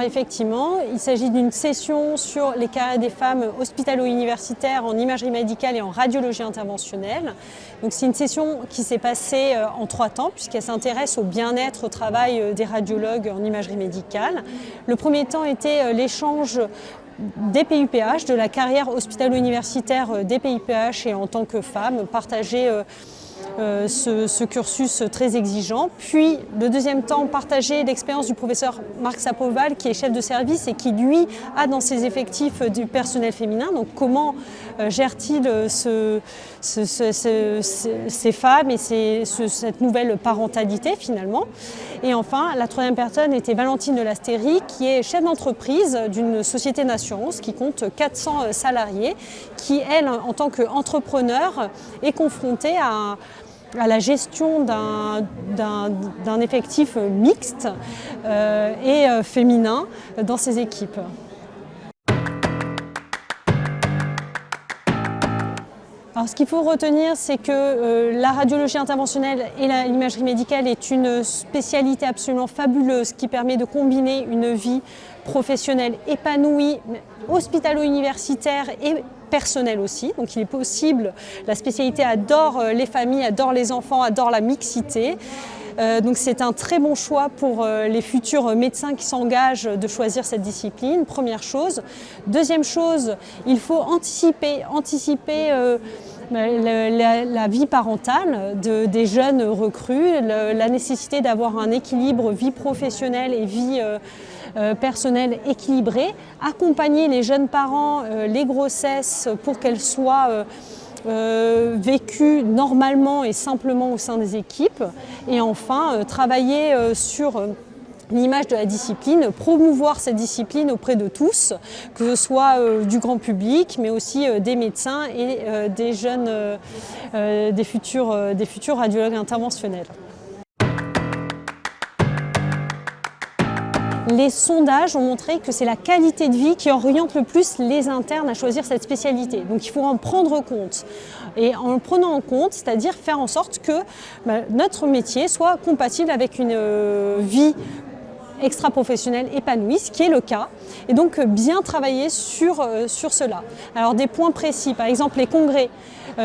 effectivement, il s'agit d'une session sur les carrières des femmes hospitalo-universitaires en imagerie médicale et en radiologie interventionnelle. Donc c'est une session qui s'est passée en 3 temps puisqu'elle s'intéresse au bien-être au travail des radiologues en imagerie médicale. Le premier temps était l'échange des PUPH, de la carrière hospitalo-universitaire des PUPH et en tant que femme, partager ce cursus très exigeant. Puis le deuxième temps, partager l'expérience du professeur Marc Sapoval qui est chef de service et qui lui a dans ses effectifs du personnel féminin. Donc comment gère-t-il ces femmes et cette nouvelle parentalité finalement. Et enfin, la troisième personne était Valentine de Lastérie qui est chef d'entreprise d'une société d'assurance qui compte 400 salariés qui, elle, en tant qu'entrepreneur, est confrontée à la gestion d'un effectif mixte et féminin dans ses équipes. Alors, ce qu'il faut retenir, c'est que la radiologie interventionnelle et l'imagerie médicale est une spécialité absolument fabuleuse qui permet de combiner une vie professionnelle épanouie, hospitalo-universitaire et personnelle aussi. Donc il est possible, la spécialité adore les familles, adore les enfants, adore la mixité. Donc c'est un très bon choix pour les futurs médecins qui s'engagent de choisir cette discipline, première chose. Deuxième chose, il faut anticiper la vie parentale des jeunes recrues, la nécessité d'avoir un équilibre vie professionnelle et vie personnelle équilibrée, accompagner les jeunes parents, les grossesses pour qu'elles soient vécues normalement et simplement au sein des équipes et enfin travailler sur l'image de la discipline, promouvoir cette discipline auprès de tous, que ce soit du grand public, mais aussi des médecins et des jeunes, des futurs radiologues interventionnels. Les sondages ont montré que c'est la qualité de vie qui oriente le plus les internes à choisir cette spécialité. Donc il faut en prendre compte. Et en le prenant en compte, c'est-à-dire faire en sorte que notre métier soit compatible avec une vie extra-professionnelle épanouie, ce qui est le cas, et donc bien travailler sur cela. Alors des points précis, par exemple les congrès,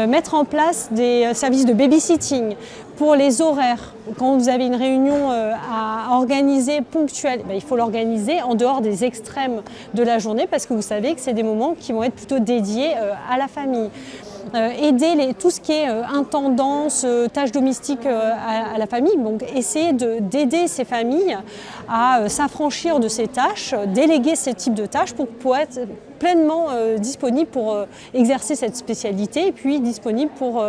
mettre en place des services de babysitting pour les horaires. Quand vous avez une réunion à organiser ponctuelle, il faut l'organiser en dehors des extrêmes de la journée parce que vous savez que c'est des moments qui vont être plutôt dédiés à la famille. Aider tout ce qui est intendance, tâches domestiques à la famille, donc essayer d'aider ces familles à s'affranchir de ces tâches, déléguer ce type de tâches pour pouvoir être pleinement disponible pour exercer cette spécialité et puis disponible pour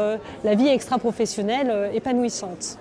la vie extra-professionnelle épanouissante.